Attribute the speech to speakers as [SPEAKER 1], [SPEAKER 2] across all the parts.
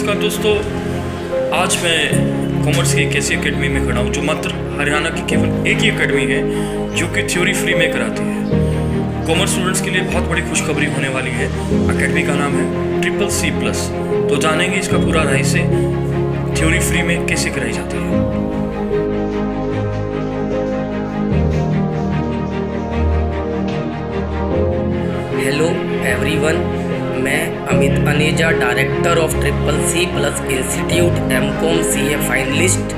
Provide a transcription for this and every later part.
[SPEAKER 1] नमस्कार दोस्तों, आज मैं कॉमर्स की एक ऐसी एकेडमी में खड़ा हूँ जो मात्र हरियाणा की केवल एक ही एकेडमी है जो कि थ्योरी फ्री में कराती है। कॉमर्स स्टूडेंट्स के लिए बहुत बड़ी खुशखबरी होने वाली है। एकेडमी का नाम है CCC+। तो जानेंगे इसका पूरा रहस्य, थ्योरी फ्री में कैसे कराई जाती है।
[SPEAKER 2] हेलो एवरीवन, मैं Amit Aneja, director of CCC+ institute MCOM CA finalist.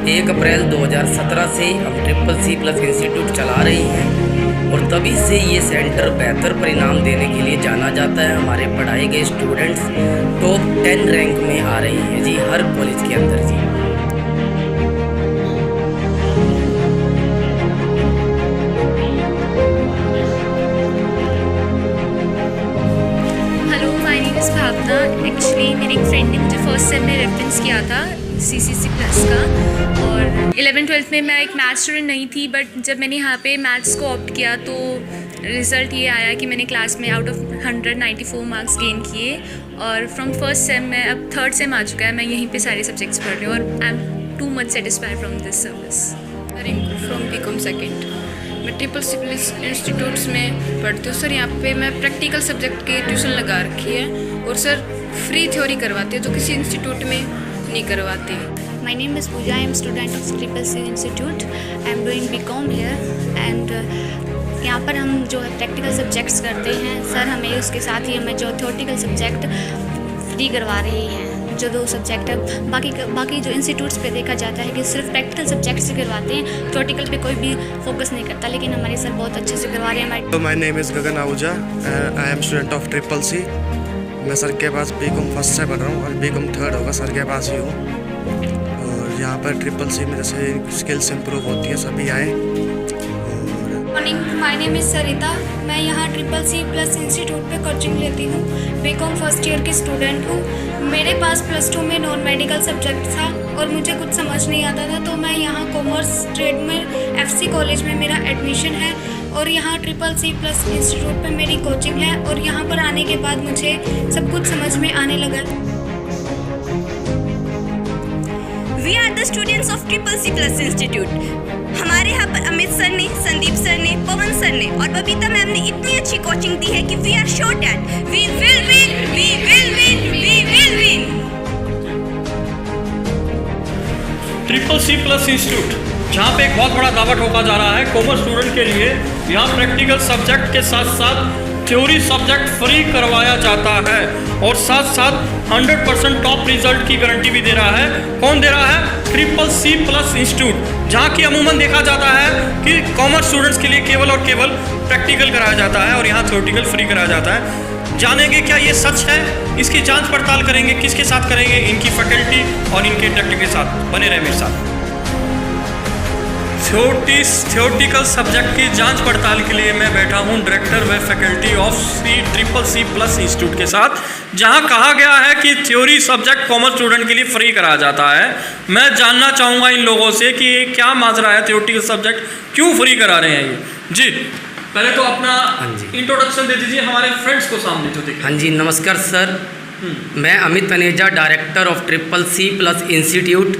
[SPEAKER 2] 1 अप्रैल 2017 से हम CCC+ इंस्टीट्यूट चला रही हैं और तभी से ये सेंटर बेहतर परिणाम देने के लिए जाना जाता है। हमारे पढ़ाए गए स्टूडेंट्स टॉप 10 रैंक में आ रही हैं जी, हर कॉलेज के अंदर जी।
[SPEAKER 3] एक्चुअली मेरी एक फ्रेंड ने मुझे फर्स्ट सेम में रेफरेंस किया था CCC+ का, और 11th-12th में मैं एक मैथ्स स्टूडेंट नहीं थी, बट जब मैंने यहाँ पे मैथ्स को ऑप्ट किया तो रिज़ल्ट ये आया कि मैंने क्लास में आउट ऑफ 194 मार्क्स गेन किए और फ्रॉम फर्स्ट सेम में अब 3rd सेम आ चुका है। मैं यहीं पे सारे सब्जेक्ट्स पढ़ रही हूँ और I am too much satisfied from this service.
[SPEAKER 4] From BCom second, मैं CCC+ इंस्टीट्यूट्स में पढ़ती हूँ। सर यहाँ पे मैं प्रैक्टिकल सब्जेक्ट की ट्यूशन लगा रखी है और सर फ्री थ्योरी करवाते हैं जो किसी इंस्टीट्यूट में नहीं करवाते।
[SPEAKER 3] My name is Pooja. I am student of CCC Institute. I am doing BCom here and यहाँ पर हम जो है प्रैक्टिकल सब्जेक्ट्स करते हैं। सर हमें उसके साथ ही हमें जो थ्योरेटिकल सब्जेक्ट फ्री करवा रही हैं। जो 2 सब्जेक्ट है, बाकी जो इंस्टीट्यूट्स पे देखा जाता है कि सिर्फ प्रैक्टिकल सब्जेक्ट्स ही करवाते हैं, थ्योरेटिकल पे कोई भी फोकस नहीं करता, लेकिन हमारे सर बहुत अच्छे से करवा रहे हैं।
[SPEAKER 5] तो my name is Gagan Ahuja, I am student of CCC। मैं सर के पास BCom फर्स्ट से पढ़ रहा हूँ और BCom 3rd होगा, सर के पास ही हूँ। और यहाँ पर CCC में जैसे स्किल्स इम्प्रूव होती है, सभी आए।
[SPEAKER 6] मॉर्निंग, माय नेम इज़ सरिता। मैं यहाँ CCC+ इंस्टीट्यूट पे कोचिंग लेती हूँ। BCom फर्स्ट ईयर की स्टूडेंट हूँ। मेरे पास +2 में नॉन मेडिकल सब्जेक्ट था और मुझे कुछ समझ नहीं आता था, तो मैं यहाँ कॉमर्स स्ट्रीम में FC कॉलेज में मेरा एडमिशन है और यहाँ CCC+ इंस्टीट्यूट पे मेरी कोचिंग है और यहाँ पर आने के बाद मुझे सब कुछ समझ में आने लगा।
[SPEAKER 7] We are the students of CCC+ institute. हमारे यहाँ पर अमित सर ने, संदीप सर ने, पवन सर ने और बबीता मैम ने इतनी अच्छी कोचिंग दी है कि we are sure that we will win, we will win, we will win।
[SPEAKER 1] CCC+ institute, जहाँ पे एक बहुत बड़ा दावा ठोका जा रहा है कॉमर्स स्टूडेंट के लिए। यहाँ प्रैक्टिकल सब्जेक्ट के साथ साथ थ्योरी सब्जेक्ट फ्री करवाया जाता है और साथ साथ 100% टॉप रिजल्ट की गारंटी भी दे रहा है। कौन दे रहा है? CCC+ इंस्टीट्यूट, जहाँ की अमूमन देखा जाता है कि कॉमर्स स्टूडेंट्स के लिए केवल और केवल प्रैक्टिकल कराया जाता है और यहाँ थ्योरेटिकल फ्री कराया जाता है। जानेंगे क्या ये सच है, इसकी जांच पड़ताल करेंगे। किसके साथ करेंगे? इनकी फैकल्टी और इनके डायरेक्टर के साथ। बने रहे मेरे साथ। थ्योरेटिकल सब्जेक्ट की जांच पड़ताल के लिए मैं बैठा हूं डायरेक्टर व फैकल्टी ऑफ CCC+ इंस्टीट्यूट के साथ, जहां कहा गया है कि थ्योरी सब्जेक्ट कॉमर्स स्टूडेंट के लिए फ्री कराया जाता है। मैं जानना चाहूँगा इन लोगों से कि ये क्या माजरा है, थ्योरेटिकल सब्जेक्ट क्यों फ्री करा रहे हैं ये। जी, पहले तो अपना इंट्रोडक्शन दे दीजिए हमारे फ्रेंड्स को सामने जो देखें।
[SPEAKER 2] हाँ जी, नमस्कार सर। मैं Amit Aneja, director of CCC+ institute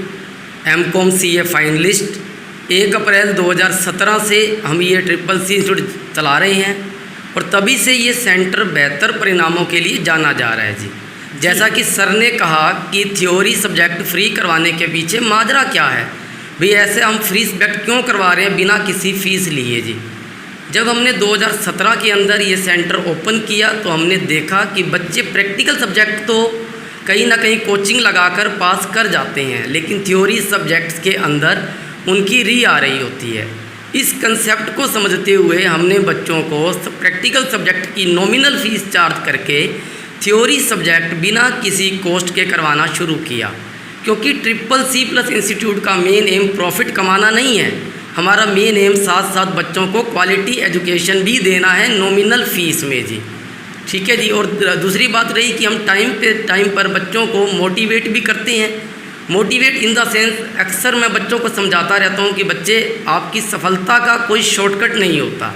[SPEAKER 2] MCOM CA finalist. 1 अप्रैल 2017 से हम ये CCC इंस्टीट्यूट चला रहे हैं और तभी से ये सेंटर बेहतर परिणामों के लिए जाना जा रहा है जी। जैसा कि सर ने कहा कि थ्योरी सब्जेक्ट फ्री करवाने के पीछे माजरा क्या है, भाई ऐसे हम फ्री सब्जेक्ट क्यों करवा रहे हैं बिना किसी फ़ीस लिए जी। जब हमने 2017 के अंदर ये सेंटर ओपन किया तो हमने देखा कि बच्चे प्रैक्टिकल सब्जेक्ट तो कहीं ना कहीं कोचिंग लगाकर पास कर जाते हैं, लेकिन थ्योरी सब्जेक्ट्स के अंदर उनकी री आ रही होती है। इस कंसेप्ट को समझते हुए हमने बच्चों को प्रैक्टिकल सब्जेक्ट की नॉमिनल फ़ीस चार्ज करके थ्योरी सब्जेक्ट बिना किसी कॉस्ट के करवाना शुरू किया, क्योंकि CCC+ इंस्टीट्यूट का मेन एम प्रॉफिट कमाना नहीं है। हमारा मेन एम साथ साथ बच्चों को क्वालिटी एजुकेशन भी देना है नॉमिनल फ़ीस में जी। ठीक है जी। और दूसरी बात रही कि हम टाइम पर बच्चों को मोटिवेट भी करते हैं। मोटिवेट इन द सेंस, अक्सर मैं बच्चों को समझाता रहता हूँ कि बच्चे, आपकी सफलता का कोई शॉर्टकट नहीं होता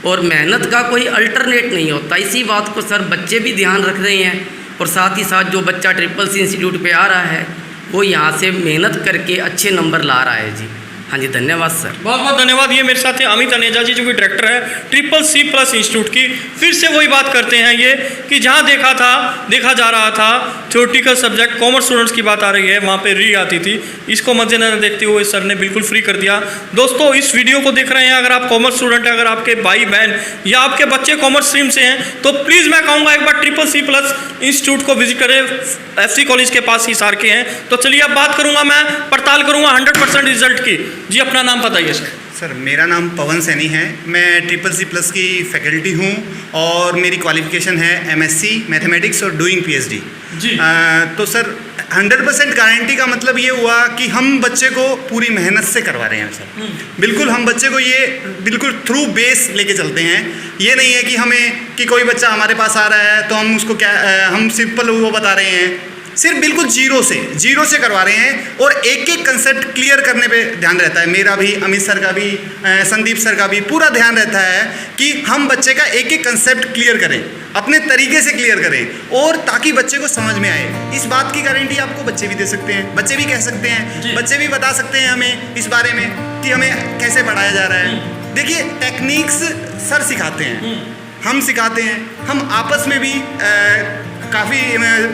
[SPEAKER 2] और मेहनत का कोई अल्टरनेट नहीं होता। इसी बात को सर बच्चे भी ध्यान रख रहे हैं और साथ ही साथ जो बच्चा ट्रिपल सी इंस्टीट्यूट पे आ रहा है वो यहाँ से मेहनत करके अच्छे नंबर ला रहा है जी। हाँ जी, धन्यवाद सर।
[SPEAKER 1] बहुत बहुत धन्यवाद। ये मेरे साथ है अमित तनेजा जी, जो कि डायरेक्टर है ट्रिपल सी प्लस इंस्टीट्यूट की। फिर से वही बात करते हैं ये कि जहाँ देखा जा रहा था थ्योरेटिकल सब्जेक्ट कॉमर्स स्टूडेंट्स की बात आ रही है, वहाँ पे री आती थी। इसको मद्देनजर देखते हुए सर ने बिल्कुल फ्री कर दिया। दोस्तों, इस वीडियो को देख रहे हैं अगर आप कॉमर्स स्टूडेंट हैं, अगर आपके भाई बहन या आपके बच्चे कॉमर्स स्ट्रीम से हैं, तो प्लीज़ मैं कहूँगा एक बार ट्रिपल सी प्लस इंस्टीट्यूट को विजिट करें। FC कॉलेज के पास हिसार के हैं। तो चलिए अब बात करूँगा, मैं पड़ताल करूँगा 100% रिजल्ट की। जी, अपना नाम बताइए सर।
[SPEAKER 8] सर, मेरा नाम पवन सैनी है। मैं ट्रिपल सी प्लस की फैकल्टी हूँ और मेरी क्वालिफिकेशन है MSc मैथमेटिक्स और डूइंग PhD
[SPEAKER 1] जी।
[SPEAKER 8] तो सर 100% गारंटी का मतलब ये हुआ कि हम बच्चे को पूरी मेहनत से करवा रहे हैं सर। बिल्कुल हम बच्चे को ये बिल्कुल थ्रू बेस लेके चलते हैं। ये नहीं है कि कोई बच्चा हमारे पास आ रहा है तो हम उसको हम सिंपल वो बता रहे हैं, सिर्फ बिल्कुल जीरो से करवा रहे हैं और एक एक कंसेप्ट क्लियर करने पे ध्यान रहता है। मेरा भी, अमित सर का भी, संदीप सर का भी पूरा ध्यान रहता है कि हम बच्चे का एक एक कंसेप्ट क्लियर करें, अपने तरीके से क्लियर करें और ताकि बच्चे को समझ में आए। इस बात की गारंटी आपको बच्चे भी दे सकते हैं, बच्चे भी कह सकते हैं, बच्चे भी बता सकते हैं हमें इस बारे में कि हमें कैसे पढ़ाया जा रहा है। देखिए, टेक्निक्स सर सिखाते हैं, हम सिखाते हैं, हम आपस में भी काफ़ी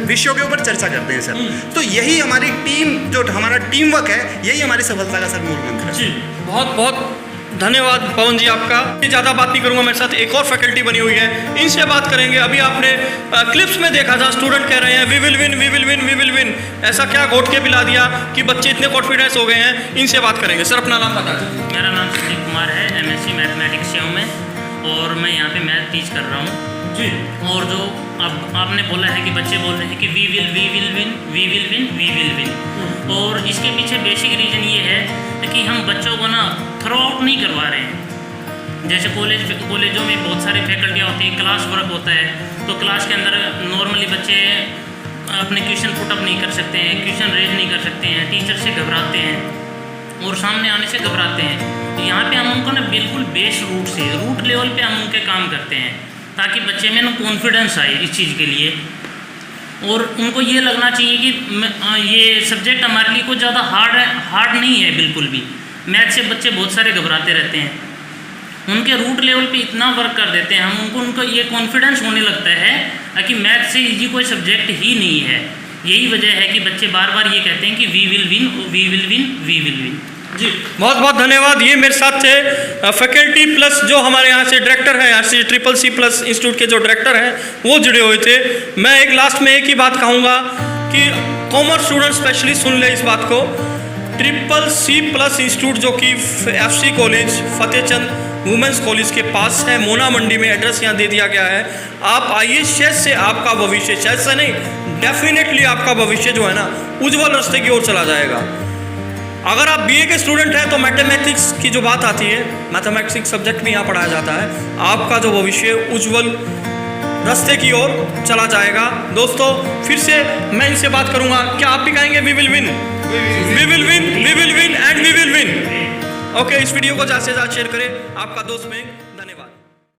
[SPEAKER 8] विषयों के ऊपर चर्चा करते हैं सर। तो यही हमारी टीम, जो हमारा टीम वर्क है, यही हमारी सफलता का सर मूल मंत्र है।
[SPEAKER 1] जी, बहुत बहुत धन्यवाद पवन जी आपका। ज़्यादा बात नहीं करूँगा, मेरे साथ एक और फैकल्टी बनी हुई है, इनसे बात करेंगे। अभी आपने क्लिप्स में देखा था, स्टूडेंट कह रहे हैं we will win, we will win, we will win. ऐसा क्या घोट के पिला दिया कि बच्चे इतने कॉन्फिडेंस हो गए हैं? इनसे बात करेंगे। सर, अपना नाम बता दीजिए।
[SPEAKER 9] मेरा नाम संदीप कुमार है, MSc मैथमेटिक्स से हूँ मैं और मैं यहाँ पे मैथ टीच कर रहा हूँ
[SPEAKER 1] जी।
[SPEAKER 9] और जो अब आपने बोला है कि बच्चे बोल रहे हैं कि we will win, we will win, we will win, और इसके पीछे बेसिक रीज़न ये है कि हम बच्चों को ना थ्रो आउट नहीं करवा रहे हैं। जैसे कॉलेजों में बहुत सारे फैकल्टियाँ होती हैं, क्लास वर्क होता है, तो क्लास के अंदर नॉर्मली बच्चे अपने क्वेश्चन पुटअप नहीं कर सकते हैं, क्वेश्चन रेज नहीं कर सकते हैं, टीचर से घबराते हैं और सामने आने से घबराते हैं। तो यहाँ पे हम उनको ना बिल्कुल बेस रूट लेवल पे हम उनके काम करते हैं ताकि बच्चे में ना कॉन्फिडेंस आए इस चीज़ के लिए, और उनको ये लगना चाहिए कि ये सब्जेक्ट हमारे लिए कुछ ज़्यादा हार्ड नहीं है बिल्कुल भी। मैथ से बच्चे बहुत सारे घबराते रहते हैं, उनके रूट लेवल पे इतना वर्क कर देते हैं हम, उनको ये कॉन्फिडेंस होने लगता है कि मैथ से इजी कोई सब्जेक्ट ही नहीं है। यही वजह है कि बच्चे बार बार ये कहते हैं कि we will win, we will win, we will win.
[SPEAKER 1] जी, बहुत बहुत धन्यवाद। ये मेरे साथ थे फैकल्टी प्लस जो हमारे यहाँ से डायरेक्टर हैं, यहाँ से ट्रिपल सी प्लस इंस्टीट्यूट के जो डायरेक्टर हैं वो जुड़े हुए थे। मैं एक लास्ट में एक ही बात कहूँगा कि कॉमर्स स्टूडेंट स्पेशली सुन ले इस बात को। ट्रिपल सी प्लस इंस्टीट्यूट जो कि FC college Fatehchand women's college के पास है, मोना मंडी में, एड्रेस यहाँ दे दिया गया है। आप आइए, शायद से आपका भविष्य, शायद से नहीं, डेफिनेटली आपका भविष्य जो है ना उज्जवल रास्ते की ओर चला जाएगा। अगर आप BA के स्टूडेंट हैं तो मैथमेटिक्स की जो बात आती है, मैथमेटिक्स सब्जेक्ट भी यहाँ पढ़ाया जाता है। आपका जो भविष्य उज्जवल रास्ते की ओर चला जाएगा। दोस्तों, फिर से मैं इनसे बात करूँगा, क्या आप भी कहेंगे we will win, we will win, we will win and we will win? Okay, इस वीडियो को ज़्यादा से ज़्यादा शेयर करें। आपका दोस्त में